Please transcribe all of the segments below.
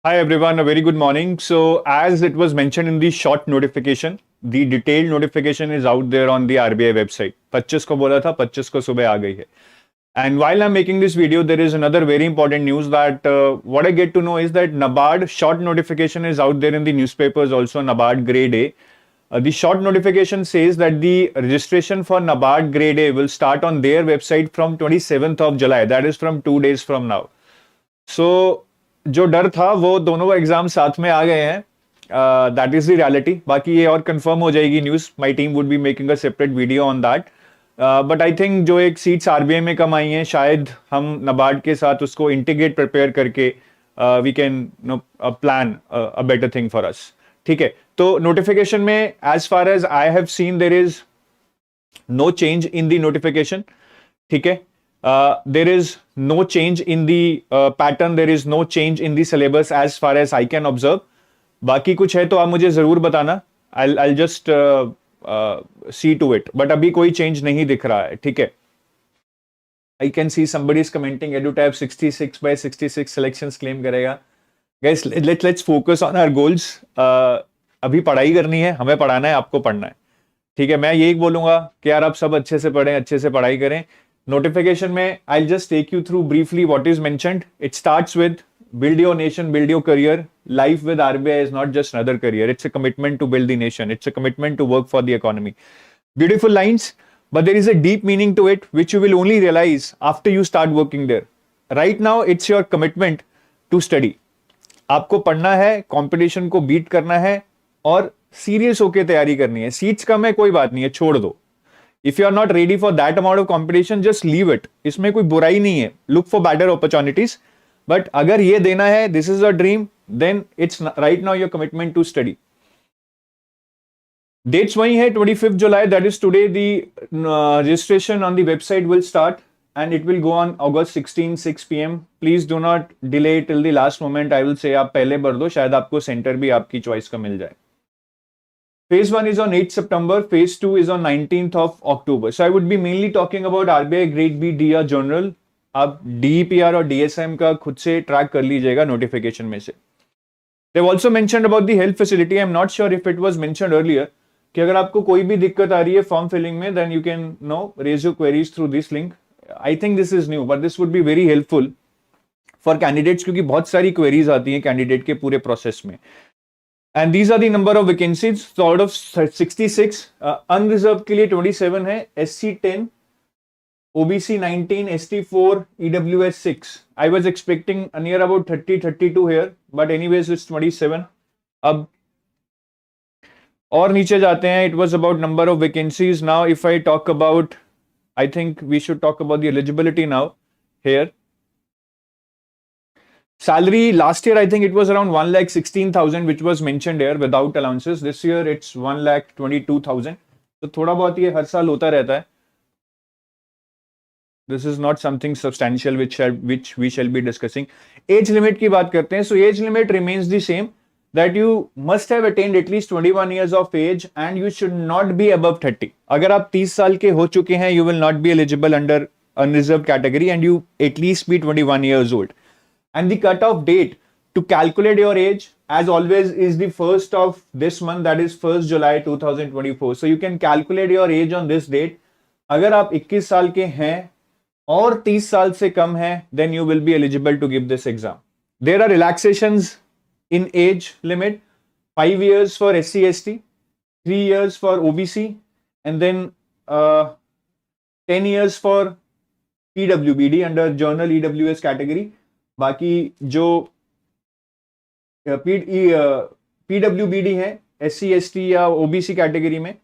Hi everyone, a very good morning. So, as it was mentioned in the short notification, the detailed notification is out there on the RBI website. 25 को बोला था, 25 को सुबह आ गई है. And while I'm making this video, there is another very important news that what I get to know is that NABARD short notification is out there in the newspapers also, NABARD Grade A. The short notification says that the registration for NABARD Grade A will start on their website from 27th of July. That is from 2 days from now. सो जो डर था वो दोनों exam साथ में आ गए हैं. That is the reality. बाकी ये और कंफर्म हो जाएगी news. My team would be making a separate video on that. But I think जो एक सीट्स आरबीआई में कम आई हैं, शायद हम नबार्ड के साथ उसको इंटीग्रेट प्रिपेयर करके we can plan a better thing for us. ठीक है, तो नोटिफिकेशन में as far as I have seen there is no change in the notification. ठीक है, there is no change in the pattern, there is no change in the syllabus as far as I can observe. बाकी कुछ है तो आप मुझे जरूर बताना. I'll just see to it. But अभी कोई change नहीं दिख रहा है. ठीक है, I can see somebody is commenting EduTab 66 by 66 selections claim करेगा. Guys, let's focus on our goals. अभी पढ़ाई करनी है, हमें पढ़ाना है, आपको पढ़ना है. ठीक है, मैं यही बोलूंगा कि यार आप सब अच्छे से पढ़ें, अच्छे से पढ़ाई करें. नोटिफिकेशन में I'll just take you through briefly what is mentioned. It starts with build your nation, build your career. Life with RBI is not just another career. It's a commitment to build the nation. It's a commitment to work for the economy. Beautiful lines, but there is a deep meaning to it which you will only realize after you start working there. Right now, it's your commitment to study. आपको पढ़ना है, competition को beat करना है और serious होकर तैयारी करनी है. सीट्स कम है, कोई बात नहीं है, छोड़ दो. If you are not ready for that amount of competition, just leave it. इसमें कोई बुराई नहीं है. Look for better opportunities. But अगर ये देना है, this is a dream, then it's right now your commitment to study. Dates वही है, 25th July, that is today. The registration on the website will start and it will go on August 16, 6 p.m. Please do not delay till the last moment. I will say आप पहले भर दो, शायद आपको centre भी आपकी choice का मिल जाए. Phase 1 is on 8th September, Phase 2 is on 19th of October. So I would be mainly talking about RBI Grade B DR Journal. आप DEPR और DSM का खुद से ट्रैक कर लीजिएगा नोटिफिकेशन में से. They've also mentioned about the help facility. I'm not sure if it was mentioned earlier कि अगर आपको कोई भी दिक्कत आ रही है फॉर्म फिलिंग में, then you can raise your queries through this link. I think this is new, but this would be very helpful for candidates क्योंकि बहुत सारी queries आती हैं कैंडिडेट के पूरे प्रोसेस में. And these are the number of vacancies. So out of 66, unreserved के लिए 27 है, SC 10, OBC 19, ST 4, EWS 6. I was expecting near about 30, 32 here, but anyways it's 27. अब और नीचे जाते हैं. It was about number of vacancies. Now if I talk about, I think we should talk about the eligibility now here. Salary last year, I think it was around 1,16,000, which was mentioned here without allowances. This year it's 1,22,000. तो थोड़ा बहुत ये हर साल होता रहता है. This is not something substantial which we shall be discussing. Age limit की बात करते हैं. So age limit remains the same, that you must have attained at least 21 years of age and you should not be above 30. अगर आप 30 साल के हो चुके हैं, you will not be eligible under unreserved category and you at least be 21 years old. And the cutoff date to calculate your age, as always, is the 1st of this month, that is 1st July 2024. So you can calculate your age on this date. अगर आप 21 साल के हैं और 30 साल से कम हैं, then you will be eligible to give this exam. There are relaxations in age limit, 5 years for SC ST, 3 years for OBC, and then 10 years for PWBD under Journal EWS category. बाकी जो PWBD है SC ST या OBC category में,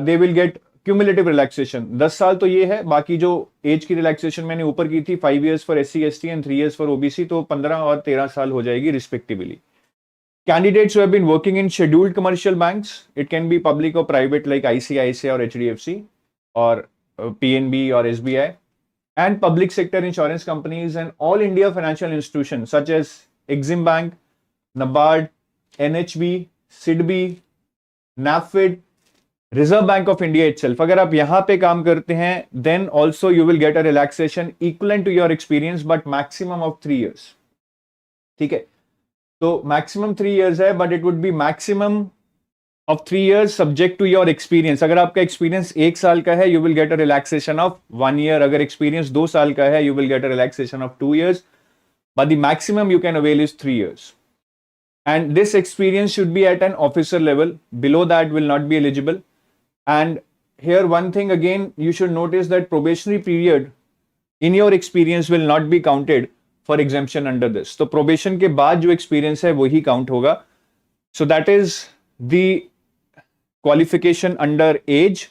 they will get cumulative relaxation. 10 साल तो ये है. बाकी जो एज की रिलैक्सेशन मैंने ऊपर की थी, 5 years for SC ST and 3 years for OBC, तो 15 और 13 साल हो जाएगी respectively. Candidates who have been working in scheduled commercial banks, it can be public or private like ICICI or HDFC or PNB or SBI, and public sector insurance companies and all India financial institutions such as Exim Bank, NABARD, NHB, SIDBI, NAFID, Reserve Bank of India itself. अगर आप यहाँ पे काम करते हैं, then also you will get a relaxation equivalent to your experience but maximum of 3 years. ठीक है. तो मैक्सिमम 3 years है, but it would be maximum of 3 years subject to your experience. अगर आपका एक्सपीरियंस 1 साल का है, you will get a relaxation of 1 year. अगर एक्सपीरियंस 2 साल का है, you will get a relaxation of 2 years. But the maximum you can avail is 3 years. And this experience should be at an officer level. Below that will not be eligible. And here one thing again, you should notice that probationary period in your experience will not be counted for exemption under this. So probation के बाद जो experience है वही count होगा. So that is the qualification under age.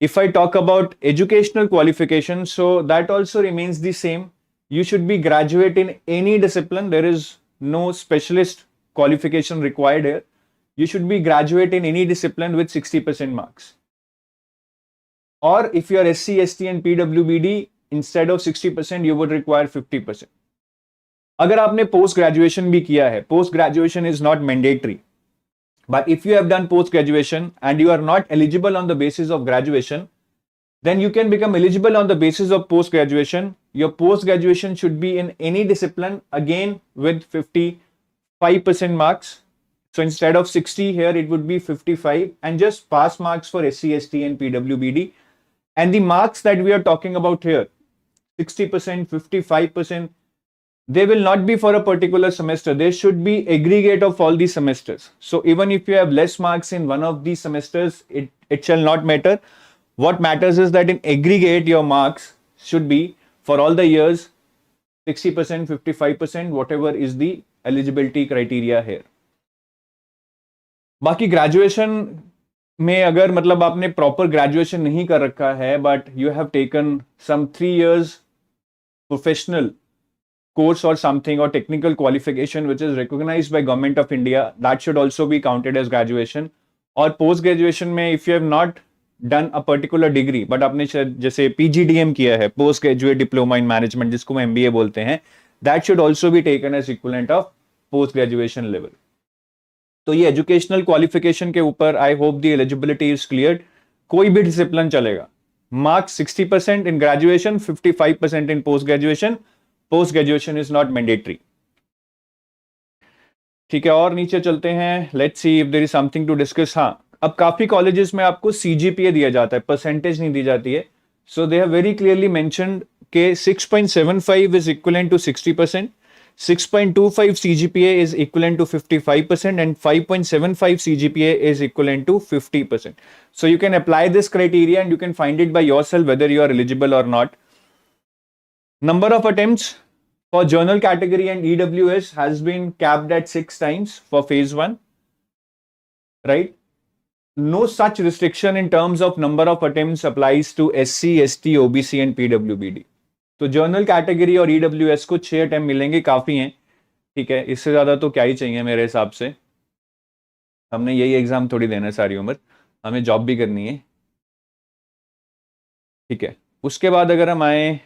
If I talk about educational qualification, so that also remains the same. You should be graduate in any discipline. There is no specialist qualification required here. You should be graduate in any discipline with 60% marks. Or if you are SC, ST and PWBD, instead of 60%, you would require 50%. अगर आपने post graduation भी किया है, post graduation is not mandatory. But if you have done post graduation and you are not eligible on the basis of graduation, then you can become eligible on the basis of post graduation. Your post graduation should be in any discipline, again with 55% marks. So instead of 60 here, it would be 55, and just pass marks for SC, ST and PWBD. And the marks that we are talking about here, 60%, 55%, they will not be for a particular semester. They should be aggregate of all the semesters. So even if you have less marks in one of these semesters, it shall not matter. What matters is that in aggregate, your marks should be for all the years 60%, 55%, whatever is the eligibility criteria here. बाकी graduation में अगर मतलब आपने proper graduation नहीं कर रखा है, but you have taken some 3 years professional course or something, or technical qualification which is recognized by Government of India, that should also be counted as graduation. और post graduation में if you have not done a particular degree, but आपने जैसे PGDM किया है, post graduate diploma in management, जिसको हम MBA बोलते हैं, that should also be taken as equivalent of post graduation level. तो ये एजुकेशनल क्वालिफिकेशन के ऊपर I hope the eligibility is clear. कोई भी डिसिप्लिन चलेगा. Marks 60% in graduation, 55% in post graduation. Post graduation is not mandatory. ठीक है, और नीचे चलते हैं. Let's see if there is something to discuss. हाँ, अब काफी कॉलेजेस में आपको सीजीपीए दिया जाता है, परसेंटेज नहीं दी जाती है. So they have very clearly mentioned के 6.75 is equivalent to 60%, 6.25 CGPA is equivalent to 55%, and 5.75 CGPA is equivalent to 50%. So you can apply this criteria and you can find it by yourself whether you are eligible or not. Number of attempts for journal category and EWS has been capped at 6 times for phase 1, right? No such restriction in terms of number of attempts applies to SC, ST, OBC and PWBD. तो general category और EWS को 6 attempt मिलेंगे, काफी हैं. ठीक है, इससे ज्यादा तो क्या ही चाहिए मेरे हिसाब से. हमने यही एग्जाम थोड़ी देना है सारी उम्र, हमें जॉब भी करनी है. ठीक है, उसके बाद अगर हम आए,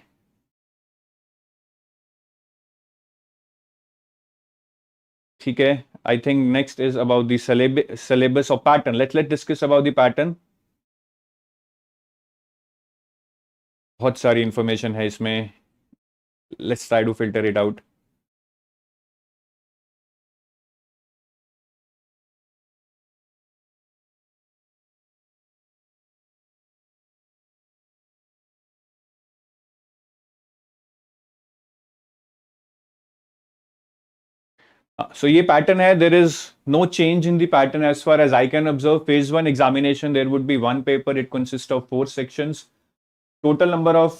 ठीक है, I think next is about the syllabus of pattern. Let's discuss about the pattern. बहुत सारी इंफॉर्मेशन है इसमें. Let's try to filter it out. So ये pattern है. There is no change in the pattern as far as I can observe. Phase 1 examination, there would be one paper. It consists of 4 sections. Total number of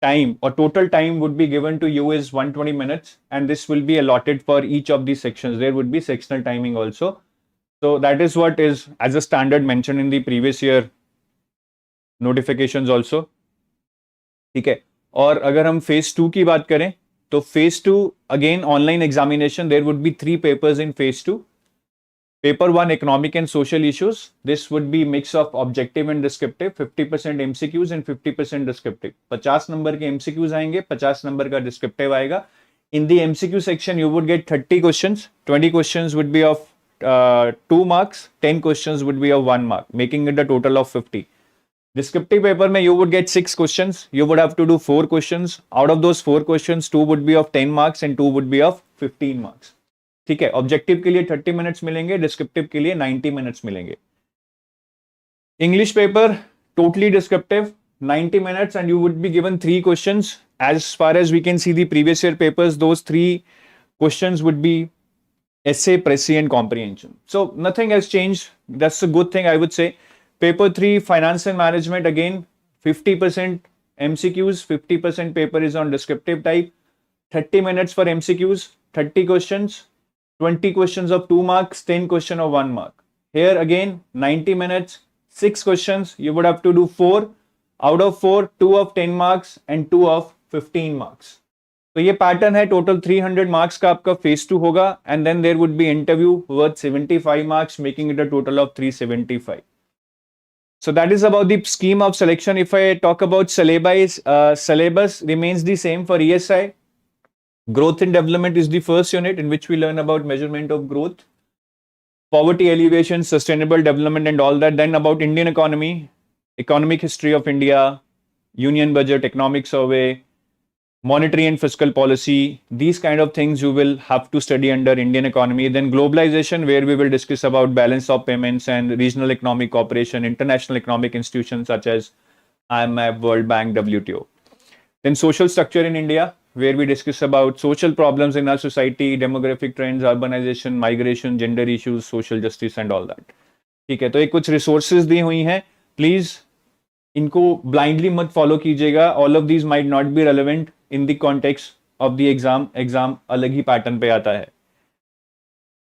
time or total time would be given to you is 120 minutes, and this will be allotted for each of these sections. There would be sectional timing also. So that is what is as a standard mentioned in the previous year notifications also. ठीक है, और अगर हम phase 2 की बात करें तो phase 2 again online examination. There would be 3 papers in phase 2. Paper 1 economic and social issues. This would be mix of objective and descriptive. 50% MCQs and 50% descriptive. 50 number के MCQs आएंगे, 50 नंबर का descriptive आएगा. In the MCQ section you would get 30 questions. 20 questions would be of 2 marks. 10 questions would be of 1 mark, making it a total of 50. Descriptive paper mein you would get 6 questions. You would have to do 4 questions. Out of those 4 questions, 2 would be of 10 marks and 2 would be of 15 marks. ठीक है, objective के लिए 30 minutes मिलेंगे, descriptive के लिए 90 minutes मिलेंगे. English paper totally descriptive, 90 minutes, and you would be given 3 questions. As far as we can see the previous year papers, those 3 questions would be essay, précis, and comprehension. So nothing has changed. That's a good thing, I would say. Paper 3, finance and management, again 50% MCQs, 50% paper is on descriptive type, 30 minutes for MCQs, 30 questions, 20 questions of 2 marks, 10 question of 1 mark. Here again 90 minutes, 6 questions, you would have to do 4. Out of 4, 2 of 10 marks and 2 of 15 marks. तो ये pattern है. Total 300 marks का आपका phase 2 होगा, and then there would be interview worth 75 marks, making it a total of 375. So that is about the scheme of selection. If I talk about syllabus remains the same for ESI. Growth and development is the first unit in which we learn about measurement of growth, poverty alleviation, sustainable development, and all that. Then about Indian economy, economic history of India, union budget, economic survey, monetary and fiscal policy. These kind of things you will have to study under Indian economy. Then globalization, where we will discuss about balance of payments and regional economic cooperation, international economic institutions such as IMF, World Bank, WTO. Then social structure in India, where we discuss about social problems in our society, demographic trends, urbanization, migration, gender issues, social justice, and all that. ठीक है, तो ये कुछ resources दी हुई हैं. Please इनको blindly मत follow कीजिएगा. All of these might not be relevant in the context of the exam अलग ही पैटर्न पे आता है.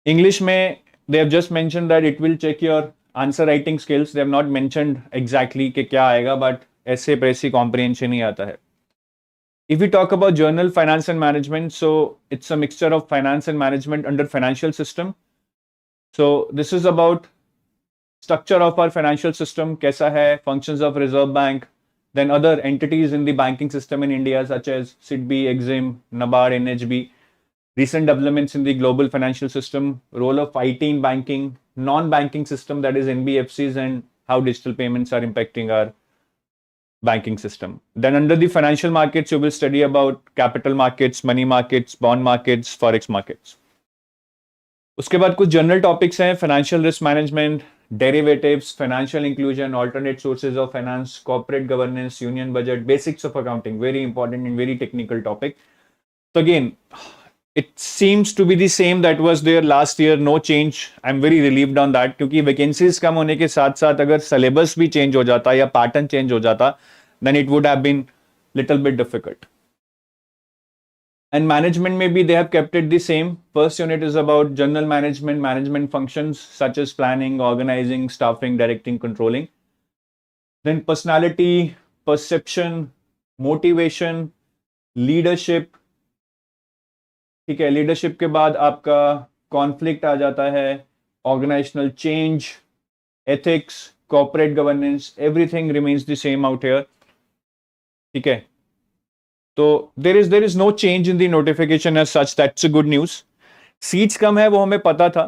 इंग्लिश में they have just mentioned that it will check your answer writing skills. They have not mentioned exactly कि क्या आएगा, but ऐसे प्रेसी कॉम्प्रिहेंशन ही आता है. If we talk about journal finance and management, so it's a mixture of finance and management under financial system. So this is about structure of our financial system, kaisa hai, functions of Reserve Bank, then other entities in the banking system in India such as SIDBI, Exim, NABARD, NHB, recent developments in the global financial system, role of IT in banking, non-banking system that is NBFCs, and how digital payments are impacting our banking system. Then under the financial markets, you will study about capital markets, money markets, bond markets, forex markets. उसके बाद कुछ general topics हैं. Financial risk management, derivatives, financial inclusion, alternate sources of finance, corporate governance, union budget, basics of accounting. Very important and very technical topic. तो again it seems to be the same that was there last year. No change. I'm very relieved on that, क्योंकि vacancies कम होने के साथ साथ अगर syllabus भी change हो जाता या पैटर्न चेंज हो जाता, then it would have been little bit difficult. And management में भी they have kept it the same. First unit is about general management functions such as planning, organizing, staffing, directing, controlling. Then personality, perception, motivation, leadership. ठीक है, leadership के बाद आपका conflict आ जाता है, organisational change, ethics, corporate governance. Everything remains the same out here. ठीक है, तो there is no change in the notification as such. That's a good news. Seats कम है वो हमें पता था.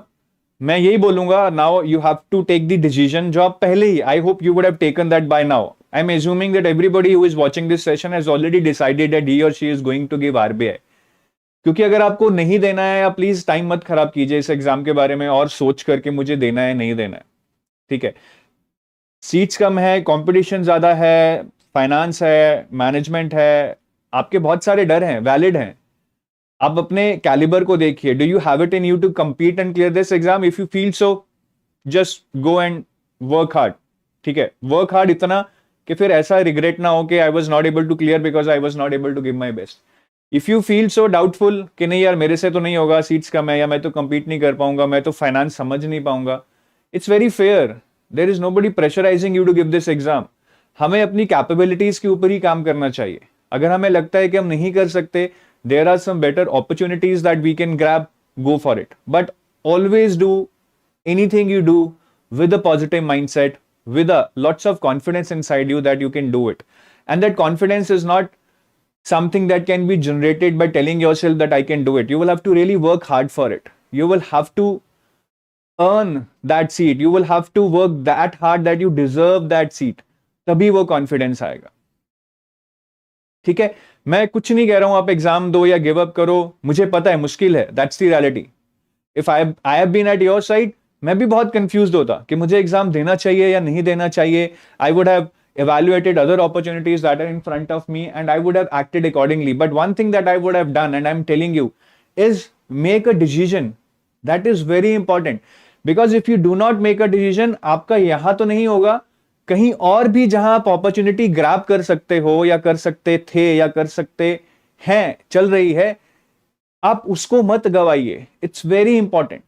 मैं यही बोलूंगा, now you have to take the decision जो आप पहले ही, I hope you would have taken that by now. I am assuming that everybody who is watching this session has already decided that he और she is going to give RBI. क्योंकि अगर आपको नहीं देना है, या प्लीज टाइम मत खराब कीजिए इस एग्जाम के बारे में और सोच करके मुझे देना है नहीं देना है. ठीक है, सीट्स कम है, कंपटीशन ज्यादा है, फाइनेंस है, मैनेजमेंट है, आपके बहुत सारे डर हैं, वैलिड हैं. आप अपने कैलिबर को देखिए. Do you have it in you to compete and clear this exam? If you feel so, just go and work hard. ठीक है, वर्क हार्ड इतना कि फिर ऐसा रिग्रेट ना हो कि I was not able to clear because I was not able to give my best. If you feel so doubtful कि नहीं यार मेरे से तो नहीं होगा, सीट्स कम है, या मैं तो compete नहीं कर पाऊंगा, मैं तो फाइनेंस समझ नहीं पाऊंगा, it's very fair. There is nobody pressurising you to give this exam. हमें अपनी कैपेबिलिटीज के ऊपर ही काम करना चाहिए. अगर हमें लगता है कि हम नहीं कर सकते, there are some better opportunities that we can grab, go for it. But always do anything you do with a positive mindset, with a lots of confidence inside you that you can do it. And that confidence is not something that can be generated by telling yourself that I can do it. You will have to really work hard for it. You will have to earn that seat. You will have to work that hard that you deserve that seat. तभी वो confidence आएगा। ठीक है, मैं कुछ नहीं कह रहा हूं आप एग्जाम दो या गिव अप करो, मुझे पता है मुश्किल है, that's the reality. If I have been at your side, मैं भी बहुत कंफ्यूज्ड होता कि मुझे एग्जाम देना चाहिए या नहीं देना चाहिए। I would have evaluated other opportunities that are in front of me and I would have acted accordingly. But one thing that I would have done, and I'm telling you, is make a decision. That is very important. Because if you do not make a decision, आपका यहां तो नहीं होगा, कहीं और भी जहां आप अपॉर्चुनिटी ग्रैब कर सकते हो या कर सकते थे या कर सकते हैं, चल रही है, आप उसको मत गवाइए। It's very important.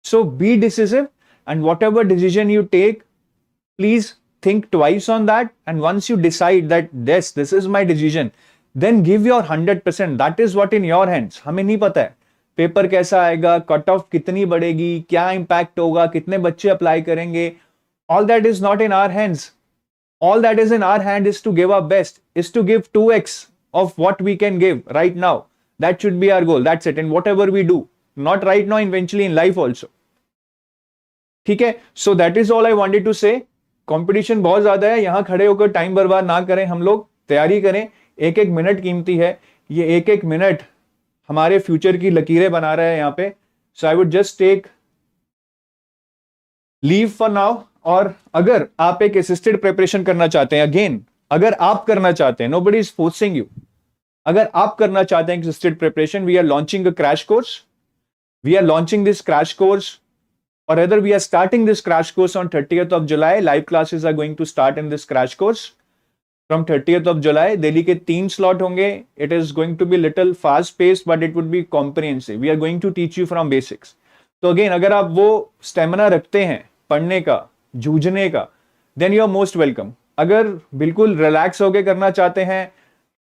So be decisive and whatever decision you take, please think twice on that, and once you decide that this is my decision, then give your 100%. that is what in your hands. हमें नहीं पता है paper कैसा आएगा, cut off कितनी बढ़ेगी, क्या impact होगा, कितने बच्चे अप्लाई करेंगे, all that is not in our hands. All that is in our hand is to give our best, is to give 2x of what we can give right now. That should be our goal. That's it. And whatever we do, not right now, eventually in life also. ठीक है, so that is all I wanted to say. Competition बहुत ज्यादा है, यहां खड़े होकर time बर्बाद ना करें, हम लोग तैयारी करें। एक एक मिनट कीमती है, ये एक एक मिनट हमारे फ्यूचर की लकीरें बना रहा है यहाँ पे। So I would just take leave for now. और अगर आप एक असिस्टेड प्रिपरेशन करना चाहते हैं, अगेन अगर आप करना चाहते हैं, नोबडी इज फोर्सिंग यू, अगर आप करना चाहते हैं assisted preparation, we are launching a crash course. We are launching this crash course, or rather we are starting this crash course on 30th of July. Live classes are going to start in this crash course from 30th of July. Delhi के 3 slot होंगे. It is going to be little fast paced, but it would be comprehensive. We are going to teach you from basics. तो again, अगर आप वो stamina रखते हैं पढ़ने का, जूझने का, then you are most welcome. अगर बिल्कुल रिलैक्स होके करना चाहते हैं,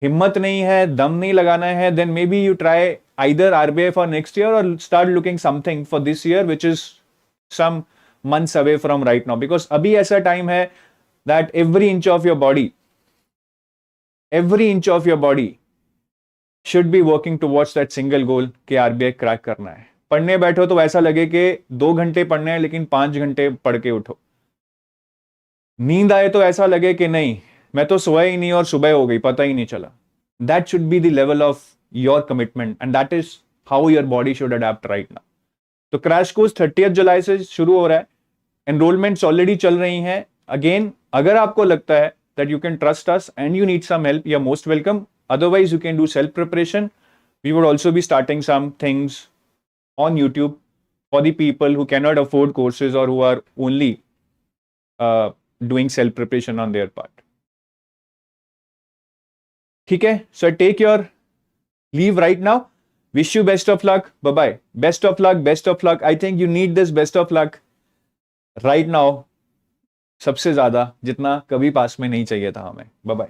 हिम्मत नहीं है, दम नहीं लगाना है, then maybe you try either RBI for next year or start looking something for this year, which is some months away from right now. Because अभी ऐसा टाइम है that every inch of your body should be working towards that single goal कि RBI crack करना है। पढ़ने बैठो तो ऐसा लगे कि 2 घंटे पढ़ने हैं लेकिन 5 घंटे पढ़ के उठो। नींद आए तो ऐसा लगे कि नहीं, मैं तो सोया ही नहीं और सुबह हो गई, पता ही नहीं चला। That should be the level of your commitment and that is how your body should adapt right now. तो क्रैश कोर्स 30 जुलाई से शुरू हो रहा है, एनरोलमेंट्स ऑलरेडी चल रही हैं। अगेन अगर आपको लगता है that you can trust us and you need some help, you are most welcome. Otherwise you can do self preparation. We would also be starting some things on YouTube for the people who can not afford courses और who are only doing self preparation on their part. ठीक है, so take your leave right now. Wish you best of luck. Bye-bye. Best of luck. Best of luck. I think you need this best of luck right now. सबसे ज्यादा जितना कभी पास में नहीं चाहिए था हमें। Bye-bye.